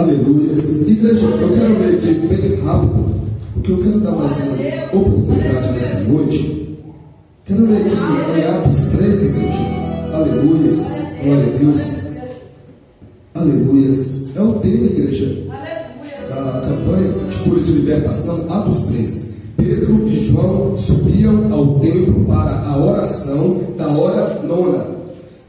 Aleluias. Igreja, eu quero ler aqui bem rápido, porque eu quero dar mais uma oportunidade nessa noite. Quero ler aqui em Atos 3, igreja. Aleluias. Glória a Deus. Aleluias. É o tema, igreja, da campanha de cura de libertação, Atos 3. Pedro e João subiam ao templo para a oração da hora nona.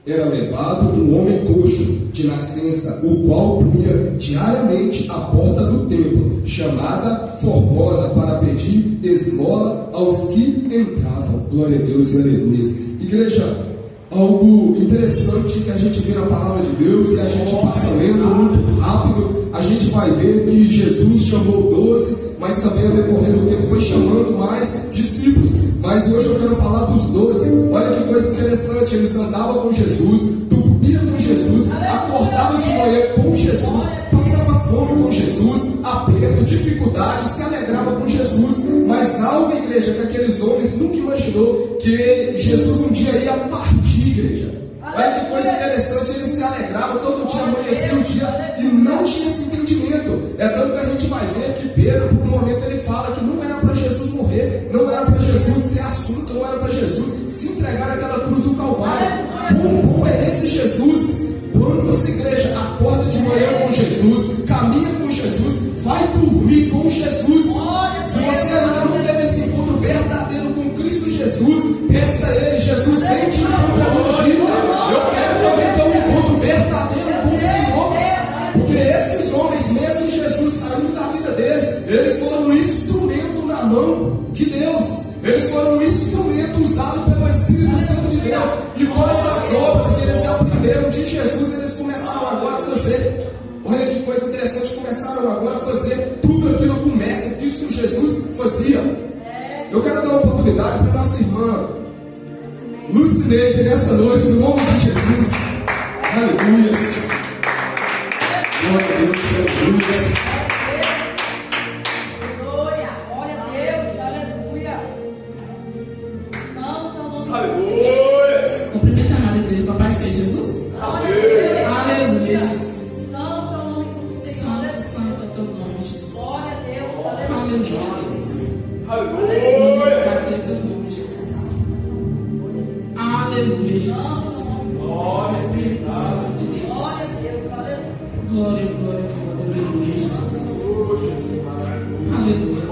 Era levado um homem coxo de nascença, o qual punha diariamente à porta do templo, chamada Formosa, para pedir esmola aos que entravam. Glória a Deus e aleluia. Igreja, algo interessante que a gente vê na palavra de Deus, e a gente passa lendo muito rápido, a gente vai ver que Jesus chamou 12, mas também ao decorrer do tempo foi chamando mais discípulos. Mas hoje eu quero falar dos 12. Olha que coisa interessante, eles andavam com Jesus, dormiam com Jesus, acordavam de manhã com Jesus, passavam fome com Jesus, aperto, dificuldade, se alegrava com Jesus. Mas algo, igreja, que aqueles homens nunca imaginou, que Jesus um dia ia partir, igreja. Olha que coisa interessante, ele se alegrava, todo dia amanhecia o dia e não tinha esse entendimento. É tanto que a gente vai ver que Pedro, por um momento, ele fala que não era para Jesus morrer, não era para Jesus ser assunto, não era para Jesus se entregar naquela cruz do Calvário. Quão bom é esse Jesus? Quantas igrejas acorda de manhã com Jesus, caminha com Jesus, vai dormir com Jesus. Se você ainda não teve esse encontro verdadeiro com Cristo Jesus, peça a Ele: Jesus, vem te encontrar a minha vida. Eu quero também ter um encontro verdadeiro com o Senhor. Porque esses homens, mesmo Jesus saindo da vida deles, eles foram um instrumento na mão de Deus. Eles foram um instrumento usado pelo Espírito Santo de Deus. E todas as obras que eles aprenderam de Jesus, eles começaram agora a fazer. Olha que coisa interessante, começaram agora a fazer tudo aquilo que o Mestre Cristo Jesus fazia. Eu quero dar uma oportunidade para nossa irmã Lucineide nessa noite, no nome de Jesus. Aleluia. Glória a Deus, aleluia. Cumprimenta a amada igreja com a paz de Jesus. Aleluia, Jesus. Santo, santo é teu nome, Jesus. Aleluia. Aleluia. Paz é teu nome, Jesus. Aleluia, Jesus. Espírito Santo de Deus. Glória, glória, glória. Aleluia, Jesus. Aleluia.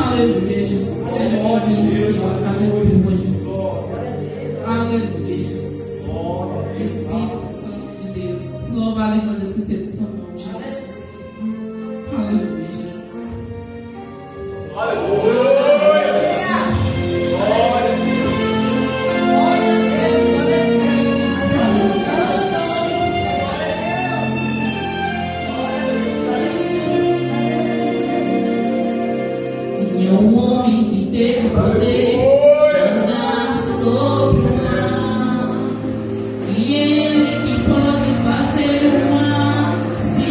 Aleluia, Jesus. Seja bem-vindo, Senhor. A casa é tua, Jesus. Aleluia, Jesus. Espírito Santo de Deus. Louvado e agradecido seja o teu nome, Jesus. Aleluia, Jesus. Aleluia. Ele que pode fazer o mar se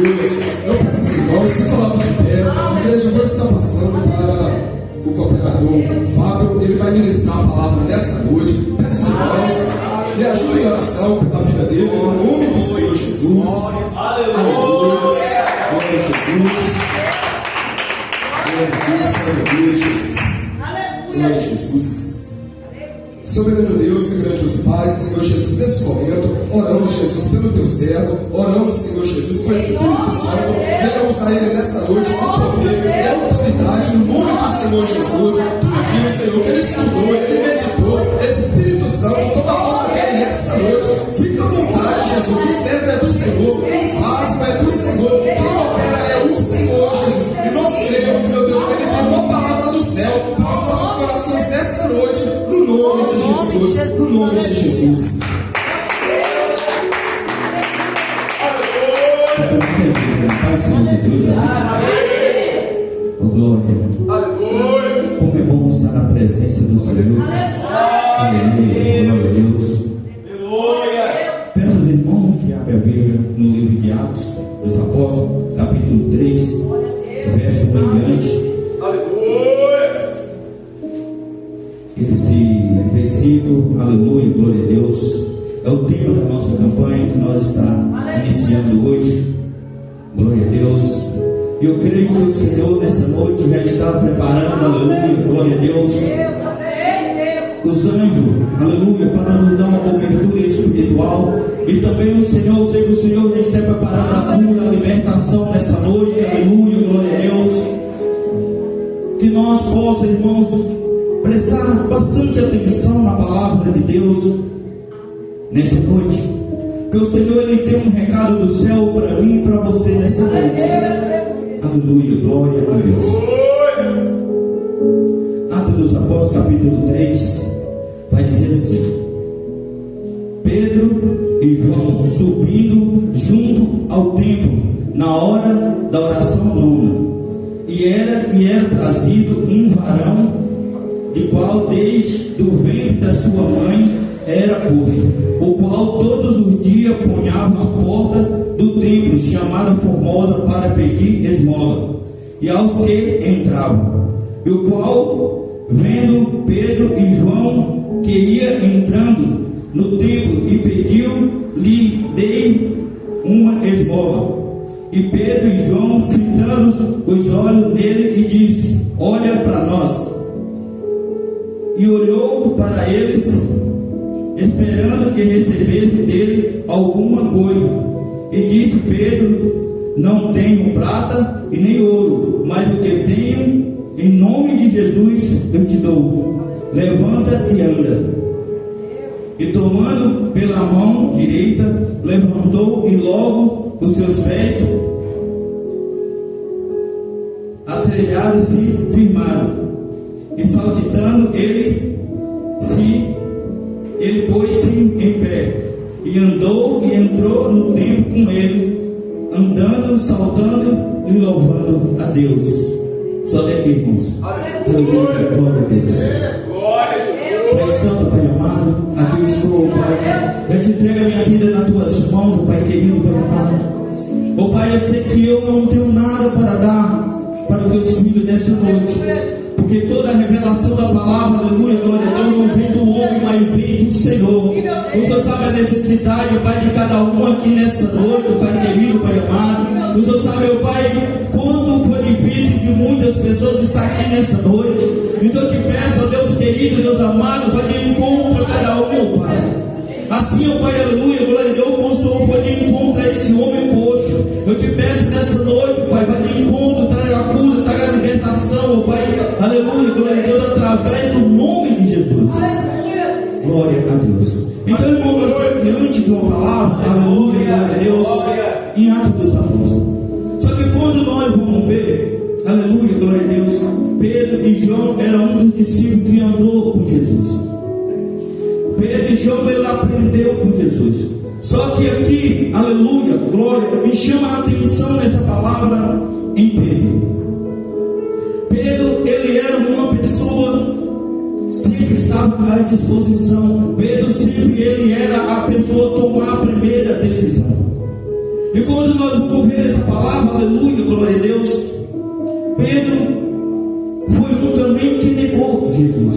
Jesus. Eu peço aos irmãos, se coloquem de pé. A igreja vai estar passando para o cooperador Fábio. Ele vai ministrar a palavra nessa noite. Peço aos irmãos, me ajudem em oração pela vida dele, no nome do Senhor Jesus. Aleluia. Glória a Jesus. Glória a Jesus. Glória a Jesus. Soberano Deus e grandioso Pai, Senhor Jesus, nesse momento, oramos, Jesus, pelo teu servo, oramos, Senhor Jesus, pelo Espírito Santo, venhamos a Ele nesta noite com poder e autoridade, no nome do Senhor Jesus, tudo aquilo, Senhor, que Ele estudou, Ele meditou, Espírito Santo, toma conta dele nesta noite, fica à vontade, Jesus, o servo é do Senhor, o vaso é do Senhor, quem opera é o Senhor, Jesus, e nós queremos, meu Deus, que Ele tem uma palavra do céu para os nossos corações nesta noite, no nome de Jesus, no nome de Jesus. Pai, Senhor Jesus, glória. Como é bom estar na presença do Senhor. Aleluia, glória a Deus. Peço aos irmãos que abrem a Bíblia no livro de Atos dos Apóstolos, capítulo 3, verso 1 em diante. Esse versículo, aleluia, glória a Deus, é o tema da nossa campanha que nós estamos iniciando hoje. Glória a Deus. E eu creio que o Senhor nessa noite já está preparando, aleluia, glória a Deus, os anjos, aleluia, para nos dar uma cobertura espiritual. E também o Senhor, eu sei que o Senhor já está preparando a cura, a libertação nessa noite, aleluia, glória a Deus. Que nós possamos, irmãos, prestar bastante atenção na palavra de Deus nessa noite, que o Senhor Ele tem um recado do céu para mim e para você nessa noite. Aleluia, glória a Deus. Atos dos Apóstolos, capítulo 3, vai dizer assim: Pedro e João subindo junto ao templo na hora da oração nona, e era trazido um varão, de qual desde o ventre da sua mãe era coxo, o qual todos os dias ponhava à porta do templo, chamada Formosa, para pedir esmola, e aos que entravam. E o qual, vendo Pedro e João que ia entrando no templo, e pediu-lhe dei uma esmola. E Pedro e João, fitando os olhos nele, e disse: olha para nós. E olhou para eles, esperando que recebesse dele alguma coisa. E disse Pedro: não tenho prata e nem ouro, mas o que tenho, em nome de Jesus eu te dou. Levanta e anda. E tomando pela mão direita, levantou, e logo os seus pés atrelhados se firmaram. E saltitando ele pôs-se em pé, e andou e entrou no templo com ele, andando, saltando e louvando a Deus. Só daqui, irmãos. Aleluia, glória a Deus. Pai Santo, Pai amado, aqui estou, Pai. Eu te entrego a minha vida nas tuas mãos, Pai querido, Pai amado. Pai, eu sei que eu não tenho nada para dar para os teus filhos nessa noite, porque toda a revelação da palavra, aleluia, glória a Deus, não vem do homem, mas vem do Senhor. O Senhor sabe a necessidade, Pai, de cada um aqui nessa noite, Pai querido, Pai amado. O Senhor sabe, meu Pai, quanto foi difícil de muitas pessoas estar aqui nessa noite. Então eu te peço, ó Deus querido, Deus amado, vai de encontro a cada um, Pai. Assim, ó Pai, aleluia, glória a Deus, o Senhor pode encontrar esse homem coxo. Eu te peço nessa noite, Pai, vai de encontro, traga a cura, traga a libertação, ó Pai, aleluia, glória a Deus, através do nome de Jesus. Glória a Deus. Então, irmão, nós estamos diante de uma palavra, aleluia, glória a Deus, em Atos dos Apóstolos. Só que quando nós vamos ver, aleluia, glória a Deus, Pedro e João eram um dos discípulos que andou com Jesus. Pedro e João, ele aprendeu com Jesus. Só que aqui, aleluia, glória, me chama a atenção nessa palavra em Pedro. Pedro, ele era uma pessoa, sempre estava à disposição. Pedro sempre ele era a pessoa a tomar a primeira decisão. E quando nós vamos ver essa palavra, aleluia, glória a Deus, Pedro foi um também que negou Jesus.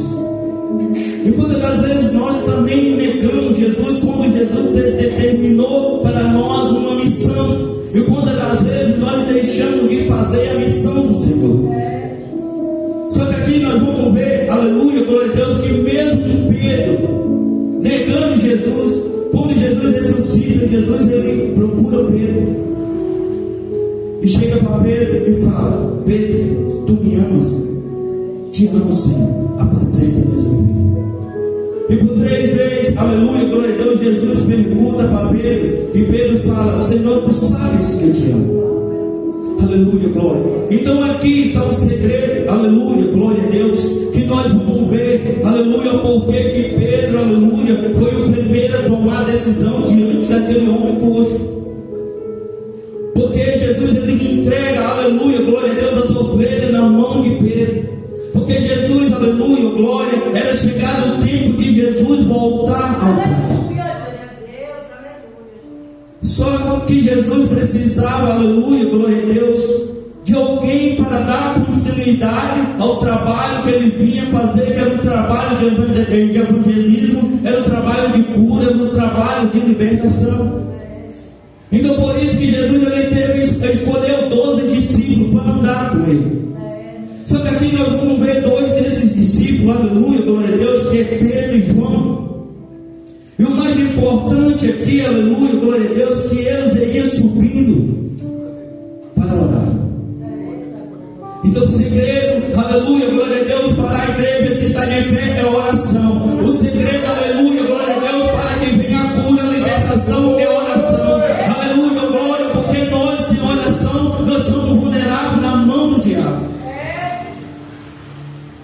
E quantas das vezes nós também negamos Jesus quando Jesus determinou para nós uma missão? E quantas das vezes nós deixamos de fazer a missão do Senhor? Só que aqui nós vamos ver, aleluia, glória a Deus, que mesmo Pedro negando Jesus, quando Jesus ressuscita, Jesus ele procura Pedro e chega para Pedro e fala: Pedro, tu me amas? Te amo, Senhor, apacenta minhas ovelhas. E por 3 vezes, aleluia, glória a Deus, Jesus pergunta para Pedro, e Pedro fala: Senhor, tu sabes que eu te amo. Aleluia, glória. Então aqui está o segredo, aleluia, glória a Deus, que nós vamos ver, aleluia, porque que Pedro, aleluia, foi o primeiro a tomar a decisão diante daquele homem coxo. Porque Jesus ele entrega, aleluia, glória a Deus, as ovelhas na mão de Pedro. Porque Jesus, aleluia, glória, era chegado o tempo de Jesus voltar ao Pai. Só que Jesus precisava, aleluia, glória a Deus, de alguém para dar continuidade ao trabalho que ele vinha fazer, que era um trabalho de evangelismo, era um trabalho de cura, era um trabalho de libertação. Então por isso que Jesus ele escolheu 12 discípulos para andar com ele. Só que aqui nós vamos ver 2 desses discípulos, aleluia, glória a Deus, que é Pedro e João. E o mais importante aqui, aleluia, glória a Deus, que eles iam subindo para orar. Então o segredo, aleluia, glória a Deus, para a igreja se estar de pé é a oração. O segredo, aleluia, glória a Deus, para que venha a cura, a libertação é a oração. Aleluia, glória, porque nós sem oração, nós somos vulneráveis na mão do diabo.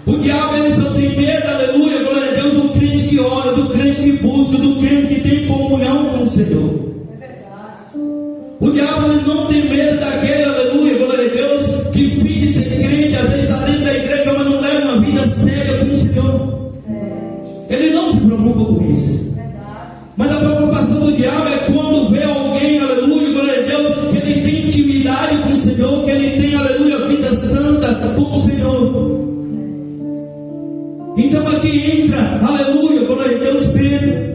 O diabo ele só tem medo, aleluia, glória a Deus, do crente que ora, do crente que busca, do crente que tem comunhão com o Senhor. O diabo ele não tem medo daquele, aleluia, glória a Deus, que finge ser crente, às vezes está dentro da igreja, mas não leva uma vida séria com o Senhor. Ele não se preocupa com isso. Mas a preocupação do diabo é quando vê alguém, aleluia, glória a Deus, que ele tem intimidade com o Senhor, que ele tem, aleluia, vida santa com o Senhor. Então aqui entra, aleluia, glória a Deus, Pedro.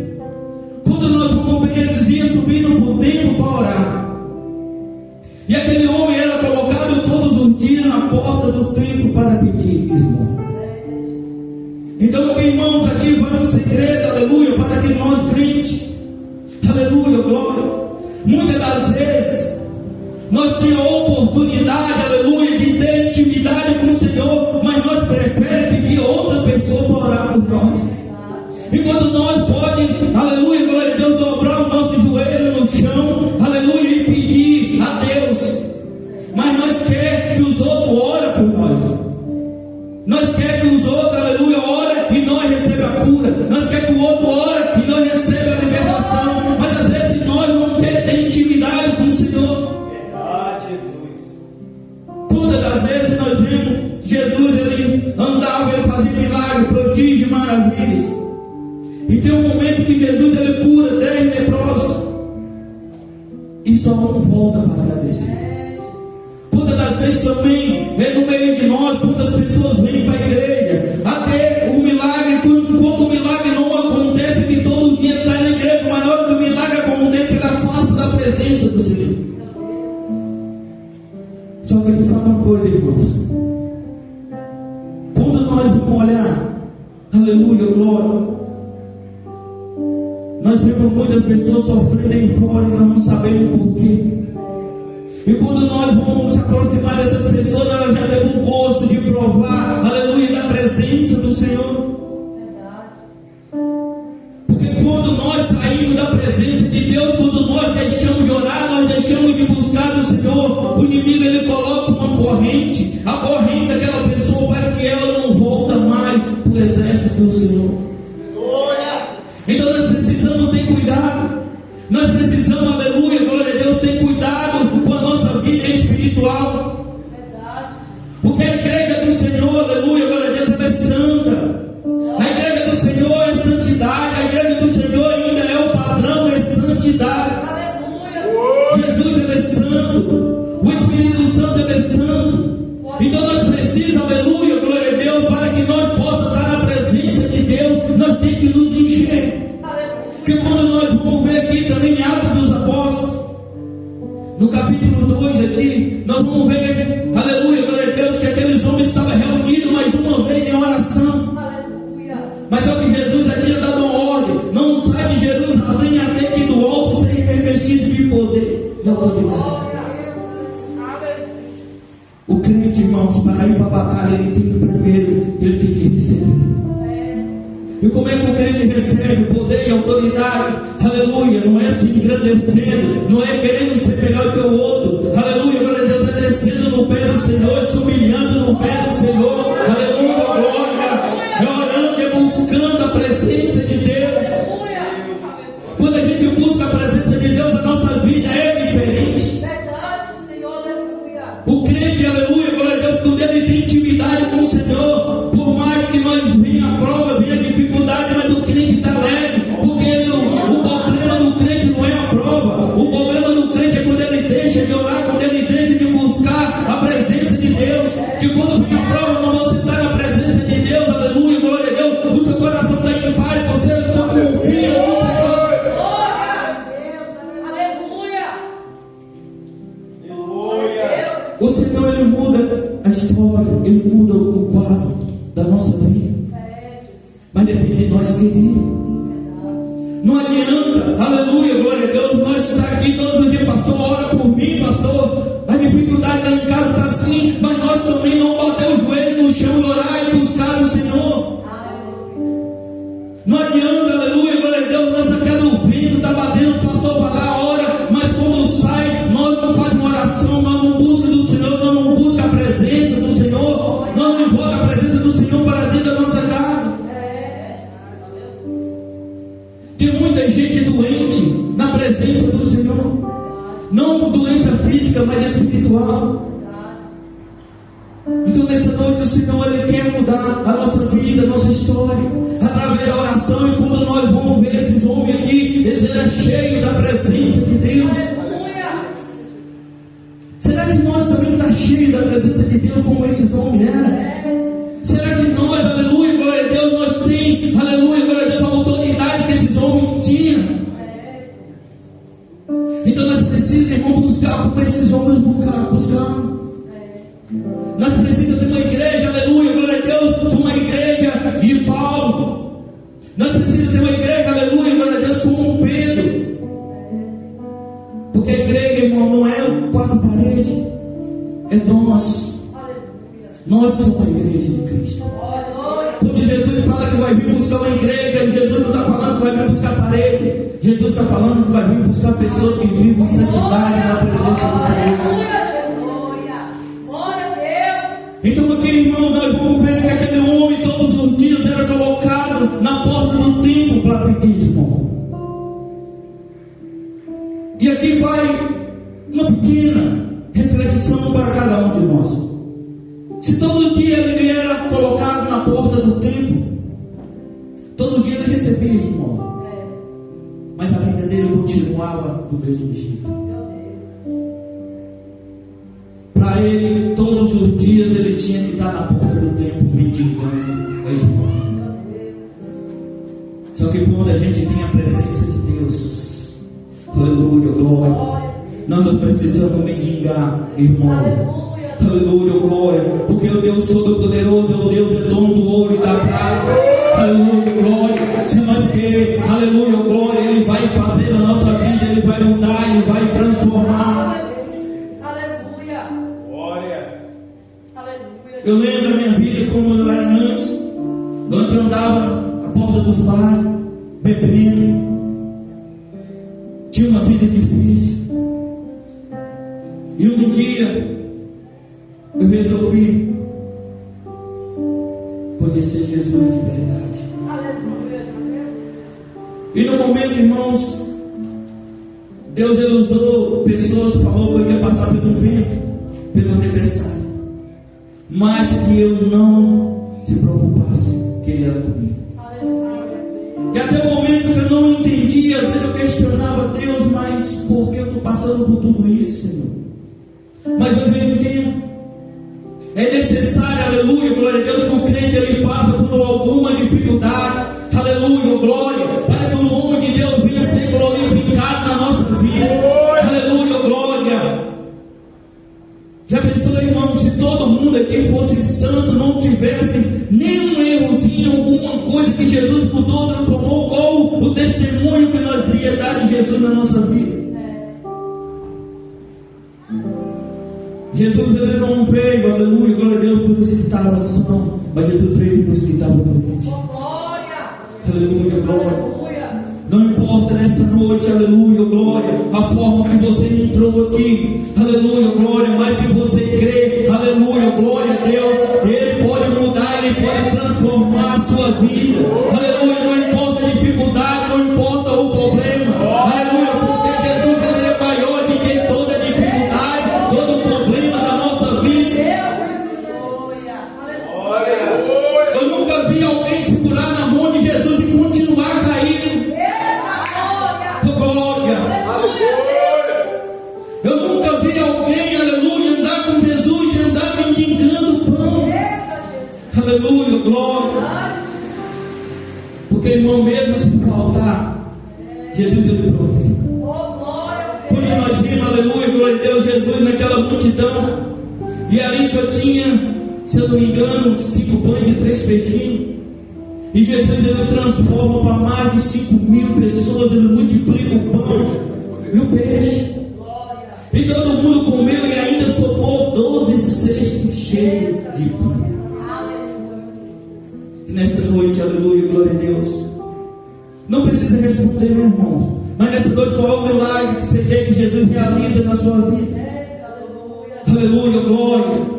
Quando nós vamos ver, eles iam subindo por tempo para orar. E aquele homem era colocado todos os dias na porta do templo para pedir esmola. Então, meus irmãos, aqui vai um segredo, aleluia, para que nós crentes, aleluia, glória, muitas das vezes nós temos a oportunidade, aleluia, de ter intimidade com o Senhor, mas nós preferimos pedir a outra pessoa para orar por nós. E quando nós podemos, aleluia, glória a Deus, dobrar o nosso joelho no chão, aleluia, e pedir a Deus, mas nós queremos que os outros orem por nós. Nós queremos que os outros, aleluia, orem e nós recebamos a cura. Nós queremos que o outro ore e nós recebamos a libertação. Mas às vezes nós não queremos ter intimidade com o Senhor. Quantas das vezes nós vemos Jesus, ele andava, ele fazia milagres, prodígios, maravilhas. E tem um momento que Jesus ele cura 10 leprosos e só um volta para agradecer. Quantas das vezes também é no meio de nós, quantas pessoas vêm para a igreja, até o milagre, quando o milagre não acontece, que todo dia está na igreja, mas na hora que o milagre acontece, ele afasta da presença do Senhor. Só que eu te falo uma coisa, irmãos. Quando nós vamos olhar, aleluia, glória, nós vemos muitas pessoas sofrendo aí fora e nós não sabemos porquê. E quando nós vamos se aproximar dessas pessoas, elas já têm o gosto de provar, aleluia, da presença do Senhor. Porque quando nós saímos da presença de Deus, quando nós deixamos de orar, nós deixamos de buscar o Senhor, o inimigo ele coloca uma corrente, a corrente daquela pessoa para que ela não volta mais para o exército do Senhor. Então nós precisamos ter cuidado. Nós precisamos, aleluia, glória a Deus, ter cuidado com a nossa vida espiritual. No capítulo 2 aqui, nós vamos ver, aleluia, glória a Deus, que aqueles homens estavam reunidos mais uma vez em oração. Mas só que Jesus já tinha dado uma ordem: não sai de Jerusalém até que do alto seja revestido de poder e autoridade. O crente, irmãos, para ir para a batalha, ele tem que primeiro, ele tem que receber. E como é que o crente recebe o poder e a autoridade? Aleluia, não é se engrandecendo, não é querendo ser melhor que o outro. Aleluia, glória a Deus, é descendo no pé do Senhor, se humilhando no pé do Senhor. Aleluia, glória, é orando, é buscando a presença de Deus. Quando a gente busca a presença de Deus, a nossa vida é diferente. O crente, aleluia, glória a Deus, quando ele tem intimidade com o Senhor, por mais que nós venha a prova, venha a dificuldade, mas o crente está leve, porque o problema do crente não é a prova, o problema do crente é quando ele deixa de orar, quando ele deixa de buscar a presença de Deus. Que quando vem a prova, quando você está na presença de Deus, aleluia, glória a Deus, o seu coração está em paz, você só confia no Senhor. O Senhor, ele muda a história, ele muda o quadro da nossa vida, mas depende de nós querer. Não adianta, aleluia, glória a Deus, nós estar aqui todos os dias: pastor, ora por mim, pastor, a dificuldade lá em casa está assim, mas nós também não bater o joelho no chão e orar e buscar o Senhor. Não adianta, aleluia, glória a Deus, nós aquela o vento está batendo, o pastor vai lá, ora, mas quando sai, nós não fazemos oração, nós não buscamos do Senhor, nós não buscamos a presença do Senhor, nós não invocamos a presença do Senhor para dentro da nossa casa. Tem muita gente doente na presença do Senhor, não doença física, mas espiritual. Então nessa noite o Senhor, ele quer mudar a nossa vida, a nossa história, através da oração. E quando nós vamos ver esses homens aqui, eles eram cheios da presença de Deus. Será que nós também estamos cheios da presença de Deus como esses homens eram? Será que nós, aleluia, glória a Deus, nós temos, aleluia, glória a Deus, a autoridade que esses homens tinham? Então nós precisamos, irmão, buscar como esses homens buscaram. Nós precisamos de uma igreja, aleluia, glória a Deus, uma igreja de Paulo. Nós precisamos de uma igreja, aleluia, glória a Deus, como um Pedro. Porque a igreja, irmão, não é o quatro paredes, é nós. Nós somos a igreja de Cristo. Quando Jesus fala que vai vir buscar uma igreja, Jesus não está falando que vai vir buscar parede. Jesus está falando que vai vir buscar pessoas que vivem em santidade na presença do Senhor. Então aqui, irmão, nós vamos ver que aquele homem todos os dias era colocado na porta do templo para pedir esmola. E aqui vai uma pequena reflexão para cada um de nós. Se todo dia ele era colocado na porta do templo, todo dia ele recebia esmola, mas a vida dele continuava do mesmo jeito. Para ele, todos os dias ele tinha que estar na porta do templo mendigando a esmola. Só que quando a gente tem a presença de Deus, aleluia, glória, nós não precisamos mendigar, irmão. Aleluia, glória, porque o Deus Todo-Poderoso é o Deus, é dono do ouro e da prata. Aleluia, glória. Se nós queremos, aleluia, glória, ele vai fazer na nossa vida, ele vai mudar, ele vai transformar. Eu lembro a minha vida como eu era antes, onde eu andava à porta dos bares, bebendo, tinha uma vida difícil. E um dia eu resolvi conhecer Jesus de verdade. E no momento, irmãos, Deus ele usou pessoas, falou que eu ia passar pelo vento, pela tempestade, mas que eu não se preocupasse, que Ele era comigo. E até o momento que eu não entendia, às vezes eu questionava Deus, mas por que eu estou passando por tudo isso, Senhor? Mas eu já entendo. É necessário, aleluia, glória a Deus, que o crente ele passa por alguma dificuldade, aleluia, glória, para que o nome de Deus venha ser glorificado na nossa vida, aleluia, glória. Santo não tivesse nenhum errozinho, alguma coisa que Jesus mudou, transformou, qual o testemunho que nós iria dar de Jesus na nossa vida? Jesus, ele não veio, aleluia, glória a Deus, por visitar a são, mas Jesus veio por visitar o doente. Aleluia, glória. Não importa nessa noite, aleluia, glória, a forma que você entrou aqui, aleluia, glória, mas se você crê, aleluia, glória a Deus, Ele pode mudar, Ele pode transformar a sua vida, aleluia, não importa a dificuldade, não importa o problema, aleluia, porque Jesus, Ele é maior do que toda dificuldade, todo problema da nossa vida. Eu nunca vi alguém segurar na mão de Jesus e continuar caindo. Glória. Eu nunca vi alguém, aleluia, andar com Jesus e andar mendigando pão. Aleluia, glória. Porque, irmão, mesmo se faltar, Jesus ele provê. Quando nós vimos, aleluia, glória a Deus, Jesus naquela multidão, e ali só tinha, se eu não me engano, 5 pães e 3 peixinhos. E Jesus ele transforma para mais de 5.000 pessoas, ele multiplica o pão e o peixe. E todo mundo comeu e ainda sobrou 12 cestos cheios de pão. E nessa noite, aleluia, glória a Deus. Não precisa responder, meu irmão. Mas nessa noite, qual é o milagre que você quer que Jesus realize na sua vida? Aleluia, glória.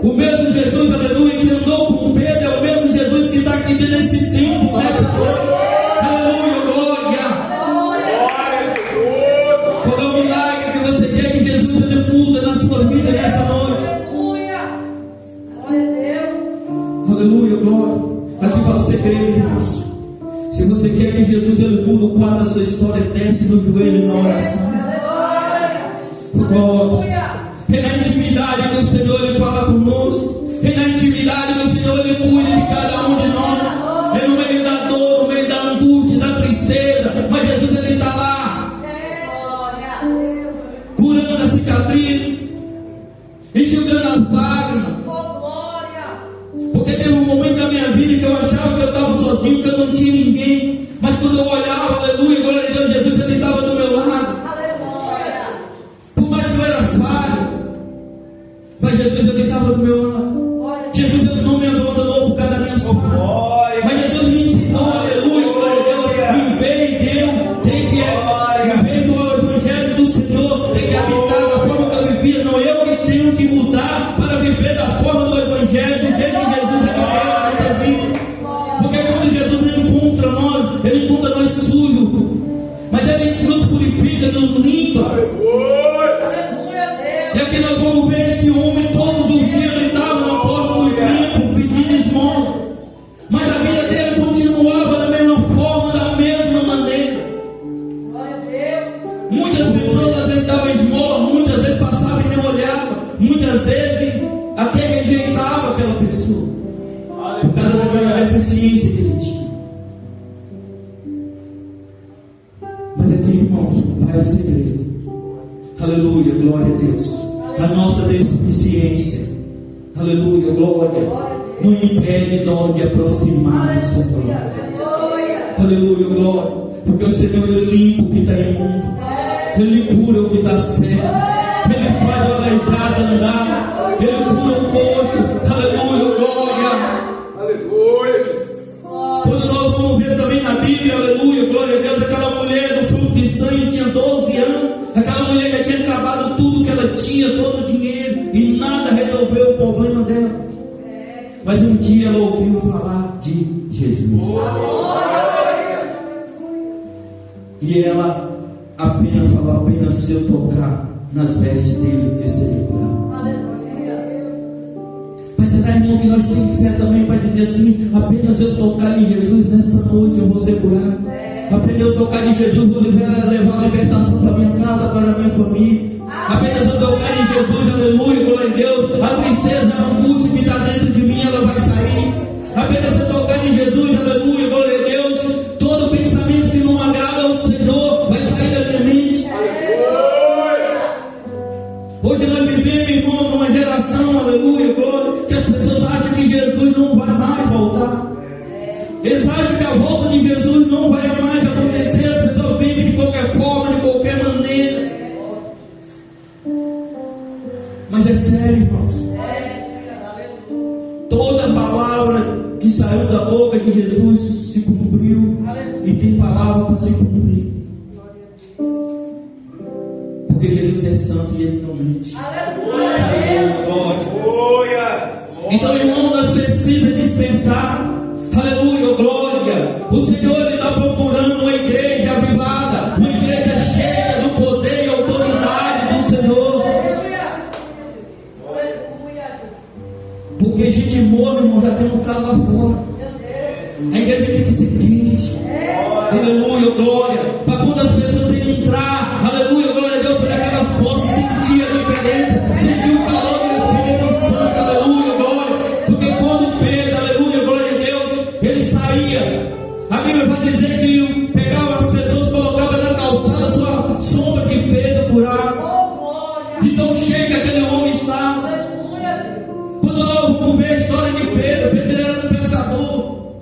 O mesmo Jesus, aleluia, que andou com Pedro, é o mesmo Jesus que está aqui dentro desse templo, nessa noite. Aleluia, glória. Qual é o milagre que você quer que Jesus ele muda na sua vida nessa noite? Aleluia, glória. Aqui para você crer, irmãos. Se você quer que Jesus ele mude o quadro da sua história, desce no joelho na oração. Glória. É na intimidade que o Senhor ele fala conosco. É na intimidade que o Senhor ele cuida de cada um de nós. É no meio da dor, no meio da angústia, da tristeza. Mas Jesus ele está lá, curando a cicatriz, enxugando as lágrimas. Porque teve um momento da minha vida que eu achava que eu estava sozinho, que eu não tinha ninguém. Mas quando eu olhava, aleluia, glória a Deus, Jesus ele estava do meu lado. Por mais que eu era falho, mas Jesus ele estava do meu lado. Jesus ele não me abandonou por causa da minha falha. Mas Jesus me ensinou, aleluia, glória a Deus. Em vez de eu ter que, em vez do evangelho do Senhor, ter que habitar da forma que eu vivia, não, eu que tenho que mudar para viver da forma do evangelho, do jeito que Jesus ele quer na nossa vida. Porque quando Jesus ele encontra nós sujos, mas ele nos purifica, nos limpa. E aqui nós vamos ver esse homem todos os dias, ele estava na porta do templo pedindo esmola, mas a vida dele continuava da mesma forma, da mesma maneira. Muitas pessoas às vezes davam esmola, muitas vezes passavam e nem olhavam, muitas vezes até rejeitavam aquela pessoa por causa daquela deficiência que ele tinha. Mas aqui, irmãos, vai o segredo. Aleluia, glória a Deus. A nossa deficiência, aleluia, glória, não impede nós de aproximar do Senhor. Aleluia, glória. Porque o Senhor ele limpa o que está imundo, Ele cura o que está cego, Ele faz o aleijado andar, Ele cura o coxo. Aleluia, glória. Quando nós vamos ver também na Bíblia, aleluia, glória a Deus, aquela mulher do fluxo de sangue tinha 12 anos. Aquela mulher que tinha acabado tudo que ela tinha, todo o dinheiro, e nada resolveu o problema dela. Mas um dia ela ouviu falar de Jesus. E ela apenas falou, apenas se eu tocar nas vestes dele, eu serei curado. Mas será, irmão, que nós temos fé também para dizer assim, apenas eu tocar em Jesus, nessa noite eu vou ser curado. Apenas eu tocar em Jesus, vou levar a libertação para minha casa, para a minha família. Apenas eu tocar em Jesus, aleluia, glória a Deus, a tristeza, a angústia que está dentro de mim, ela vai sair. Apenas eu tocar em Jesus, aleluia, glória a Deus, todo pensamento que não agrada ao Senhor vai sair da minha mente. Hoje nós vivemos, irmão, numa geração, aleluia, glória, que as pessoas Eles acham que a volta de Jesus não vai mais acontecer, as pessoas vivem de qualquer forma, de qualquer maneira. Mas é sério, irmãos. Toda palavra que saiu da boca de Jesus se cumpriu. E tem palavra para se cumprir. Porque Jesus é santo e Ele não mente. Aleluia, glória. Então, irmão, nós precisamos despertar. Aleluia, glória. O Senhor está procurando uma igreja avivada, uma igreja cheia do poder e autoridade do Senhor. Porque a gente morre, irmão, já tem um bocado lá fora. A igreja tem que ser quente. Aleluia, glória. Para quando as pessoas entrar, aleluia, glória a Deus, por aquelas portas, sentir a diferença, sentir o calor do Espírito Santo, aleluia, glória. Porque quando Pedro, aleluia, glória a Deus, ele saía, a Bíblia vai dizer que pegava as pessoas, colocava na calçada a sua sombra que Pedro curava. De tão cheio que aquele homem estava. Quando nós vamos ver a história de Pedro, Pedro era um pescador,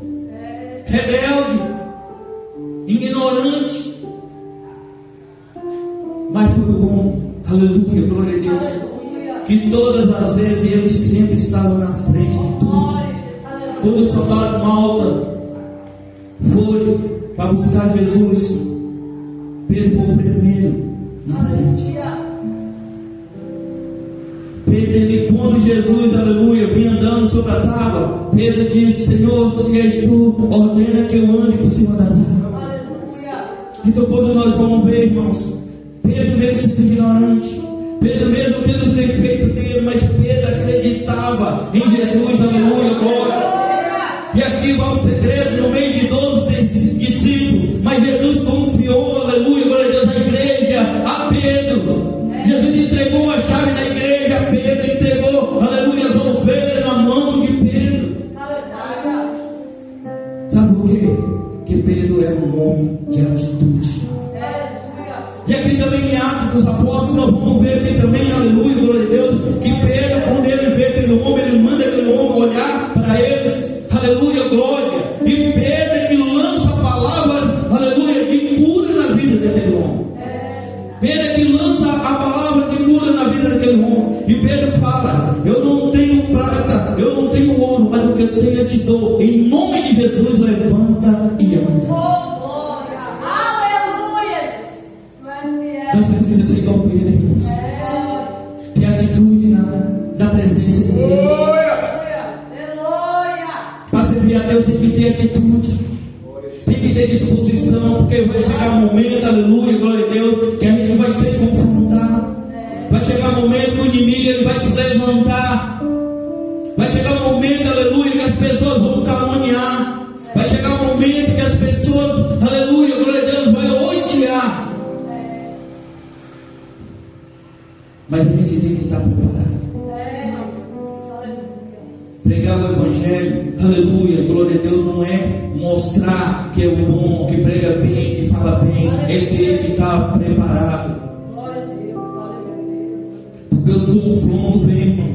rebelde, ignorante, mas foi bom, aleluia, glória a Deus, que todas as vezes ele sempre estava na frente de tudo. Quando o soldado Malta foi para buscar Jesus, Pedro foi o primeiro na frente. Pedro, quando Jesus, aleluia, vinha andando sobre as águas, Pedro disse: Senhor, se és tu, ordena que eu ande por cima das águas. Então, quando nós vamos ver, irmãos, Pedro mesmo sendo ignorante, Pedro mesmo tendo os defeitos dele, mas Pedro acreditava em Jesus, aleluia, glória. E aqui vai o segredo, no meio de 12 discípulos, mas Jesus confiou, aleluia, glória a Deus, a igreja a Pedro. Jesus entregou a chave da igreja a Pedro, entregou, aleluia, as ovelhas na mão de Pedro. Sabe por quê? Porque Pedro era um homem de atitude. E aqui também em Atos dos Apóstolos, nós vamos ver aqui também, aleluia, glória a Deus, que Pedro, quando ele vê aquele homem, ele manda aquele homem olhar para eles, aleluia, glória. E Pedro é que lança a palavra, aleluia, de cura na vida daquele homem. Pedro é que lança a palavra de cura na vida daquele homem. E Pedro fala: eu não tenho prata, eu não tenho ouro, mas o que eu tenho eu te dou. Em nome de Jesus, levanta e anda. Nós precisamos ser igual Pedro, irmãos. Ter atitude na presença de Deus. Para servir a Deus tem que ter atitude, tem que ter disposição, porque vai chegar um momento, aleluia, glória a Deus, que a gente vai ser confrontado. Vai chegar um momento que o inimigo ele vai se levantar. Vai chegar um momento, aleluia, que as pessoas vão caluniar. Vai chegar um momento que as pessoas, aleluia, glória a Deus, vão odiar. Mas a gente tem que estar preparado. Pregar o Evangelho, aleluia, glória a Deus, não é mostrar que é o bom, que prega bem, que fala bem, é ter que estar preparado. Porque os confrontos vêm, irmão.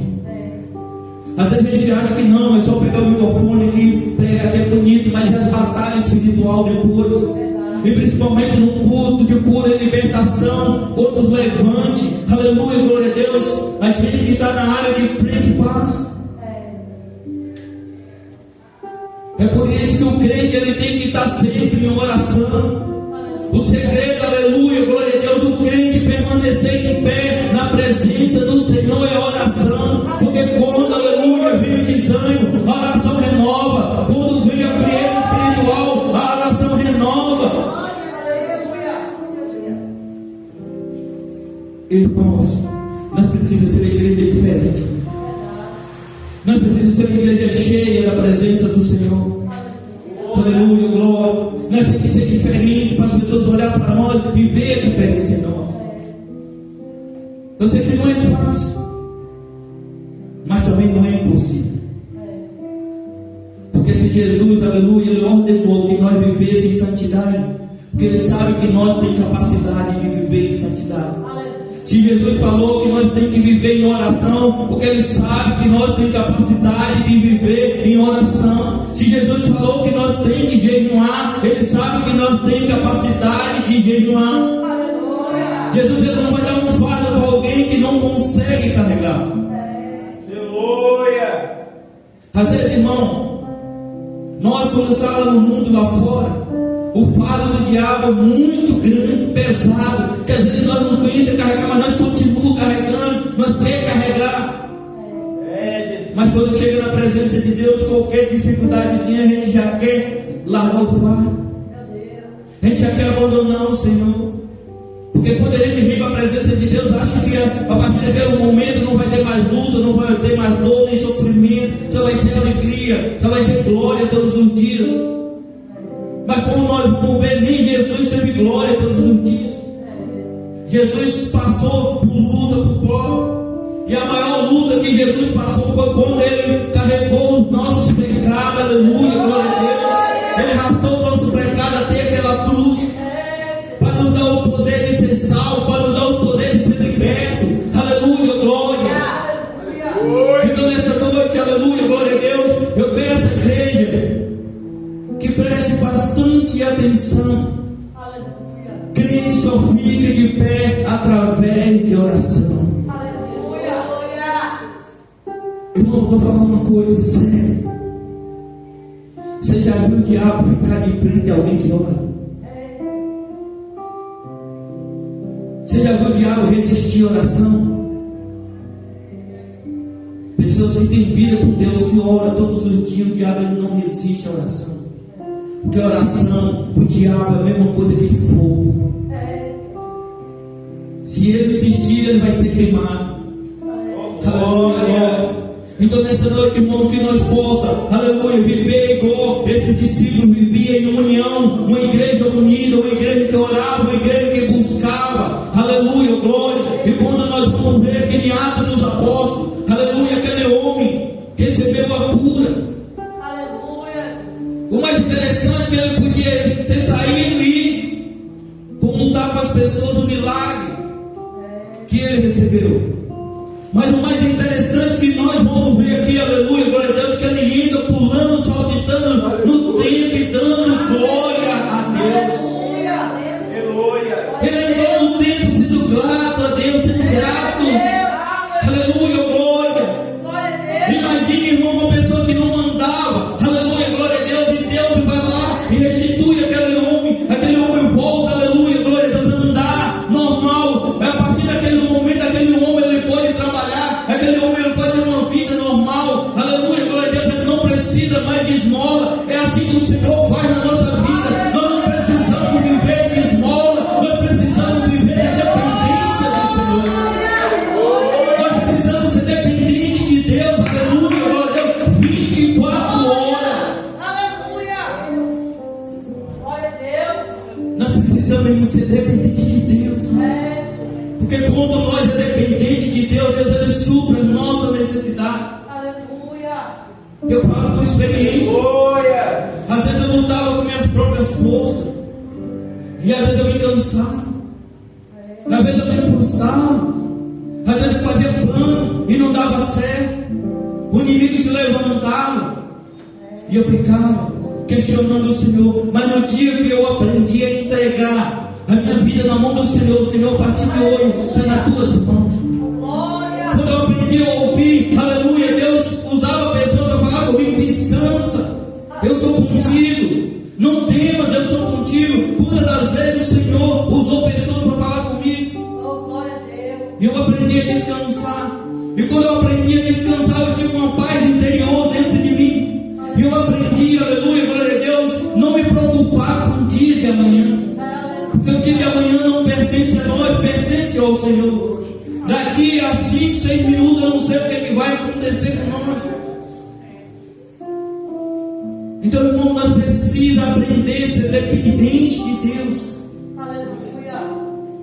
Às vezes a gente acha que não, é só pegar o microfone aqui, pregar que é bonito, mas é as batalhas espiritual depois. E principalmente no culto de cura e libertação, outros levante, aleluia, glória a Deus, a gente que está na área de frente passa. É por isso que o crente ele tem que estar sempre em oração. O segredo, aleluia, glória a Deus, do crente permanecer em pé na presença do Senhor é a oração. Porque quando, aleluia, vem o desânimo, a oração renova. Quando vem a frieza espiritual, a oração renova. Irmãos, nós precisamos ser uma igreja diferente. Nós precisamos ser uma igreja cheia da presença do Senhor. Aleluia, glória. Nós temos que ser diferentes para as pessoas olhar para nós e ver a diferença em nós. Eu sei que não é fácil, mas também não é impossível. Porque se Jesus, aleluia, ele ordenou que nós vivêssemos em santidade, porque ele sabe que nós temos capacidade de viver em santidade. Se Jesus falou que nós temos que viver em oração, porque Ele sabe que nós temos capacidade de viver em oração. Se Jesus falou que nós nós temos que jejuar, Ele sabe que nós temos capacidade de jejuar. Jesus, Ele não vai dar um fardo para alguém que não consegue carregar. Aleluia. Às vezes, irmão, nós quando estamos no mundo lá fora, o fardo do diabo é muito grande, pesado, que às vezes nós não aguentamos carregar, mas nós continuamos carregando, nós queremos carregar. Mas quando chega na presença de Deus, qualquer dificuldadezinha, a gente já quer largar o fardo, a gente já quer abandonar o Senhor. Porque quando a gente vem para a presença de Deus, acha que a partir daquele momento não vai ter mais luta, não vai ter mais dor, nem sofrimento, só vai ser alegria, só vai ser glória todos os dias. Mas como nós vamos ver, nem Jesus teve glória todos os dias. Jesus passou por luta, por prova. E a maior luta que Jesus passou foi quando Ele carregou os nossos pecados, aleluia, glória a Deus. Ele arrastou o nosso pecado até aquela cruz, para nos dar o poder de ser salvo, para nos dar o poder de ser liberto, aleluia, glória. Então nessa noite, aleluia, glória a Deus, eu peço à igreja que preste bastante atenção. Crente só fica de pé através de oração. Irmão, vou falar uma coisa séria. Você já viu o diabo ficar de frente a alguém que ora? Você já viu o diabo resistir à oração? Pessoas que têm vida com Deus, que ora todos os dias, o diabo ele não resiste à oração. Porque a oração, o diabo é a mesma coisa que fogo. Se ele insistir, ele vai ser queimado. Aleluia. Então nessa noite, irmão, que nós possamos, aleluia, viver igual esses discípulos viviam em união, uma igreja unida, uma igreja que orava, uma igreja que buscava, aleluia, glória. E quando nós vamos ver aquele ato dos apóstolos, aleluia, aquele homem recebeu a cura. Aleluia. O mais interessante é que ele podia ter saído e ir contar para as pessoas o milagre que ele recebeu. Mas o mais interessante que nós vamos ver aqui, aleluia, glória a Deus, que ele indo, pulando, saltitando no templo e dando glória a Deus. Aleluia. Ele andou no templo sendo grato a Deus, sendo grato. Aleluia, glória. Imagine, irmão, uma pessoa que não andava, aleluia, glória a Deus, e Deus vai lá e restitui aquele homem volta, aleluia, glória a Deus, a andar normal. A partir daquele momento, aquele homem ele pode trabalhar, aquele homem ele pode ter uma vida normal, aleluia, glória a Deus, ele não precisa mais de esmola. É assim que o Senhor faz na nossa vida. Nós não precisamos viver de esmola, nós precisamos viver da dependência do Senhor. Nós precisamos ser dependentes de Deus, aleluia, glória a Deus, 24 horas. Aleluia, glória a Deus. Nós precisamos ser dependentes de Deus. Porque quando nós é dependente de Deus, Deus ele supra a nossa necessidade. Aleluia. Eu falo com experiência. Às vezes eu não estava com minhas próprias forças. E às vezes eu me cansava. Às vezes eu me frustrava. Às vezes eu fazia plano e não dava certo. O inimigo se levantava. E eu ficava questionando o Senhor. Mas no dia que eu aprendi a entregar a minha vida na mão do Senhor, Senhor, a partir de hoje está nas tuas mãos. Quando eu aprendi a ouvir, aleluia, Deus usava a pessoa para falar comigo: descansa, eu sou contigo, não temas, eu sou contigo. Quantas das vezes o Senhor usou pessoas para falar comigo? E eu aprendi a descansar. E quando eu aprendi a descansar, eu tive uma paz interior dentro de mim. E eu aprendi, aleluia, glória a Deus, não me preocupar com o dia de amanhã. Porque o dia de amanhã não pertence a nós, pertence ao Senhor. Daqui a 5, 6 minutos eu não sei o que vai acontecer com nós. Então, irmão, nós precisamos aprender a ser dependente de Deus.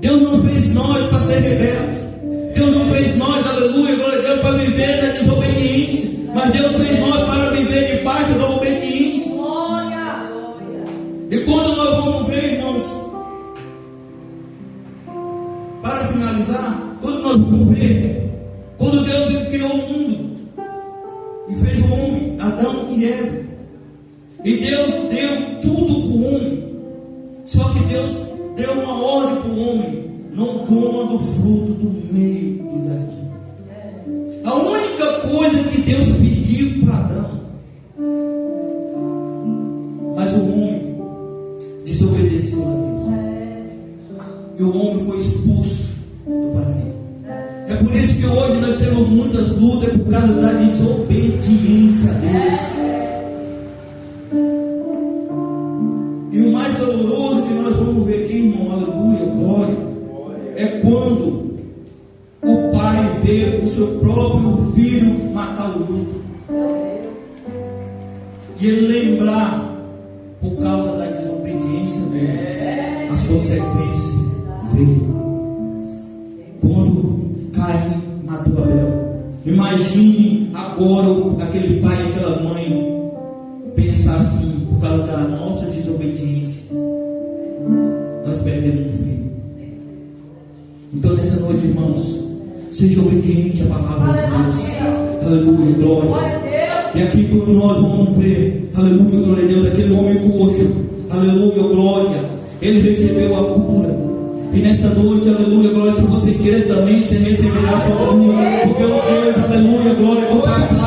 Deus não fez nós para ser rebelde. Deus não fez nós, aleluia, glória a Deus, para viver na desobediência. Mas Deus fez nós para viver debaixo da obediência. E quando nós vamos ver, irmãos, para finalizar, quando nós vamos ver, quando Deus criou o mundo e fez o homem, Adão e Eva, E Deus deu tudo para o homem. Só que Deus deu uma ordem para o homem: não coma do fruto do meio do jardim. A única coisa que Deus pediu para Adão. Mas o homem desobedeceu a Deus. E o homem foi expulso do paraíso. É por isso que hoje nós temos muitas lutas, por causa da desobediência a Deus. E o mais doloroso que nós vamos ver aqui, irmão, aleluia, glória, é quando o pai vê o seu próprio filho matar o outro. E ele lembrar, por causa da desobediência dele, as consequências veio. Quando Caim matou Abel. Imagine agora aquele pai e aquela mãe pensar assim: por causa da nossa desobediência, nós perdemos um filho. Então nessa noite, irmãos, seja obediente à palavra de Deus. Aleluia, glória. E aqui quando nós vamos ver, aleluia, glória a Deus, aquele homem coxo, aleluia, glória, ele recebeu a cura. E nessa noite, aleluia, glória, se você quer também, você receberá a sua cura. Porque o Deus, aleluia, glória, do passado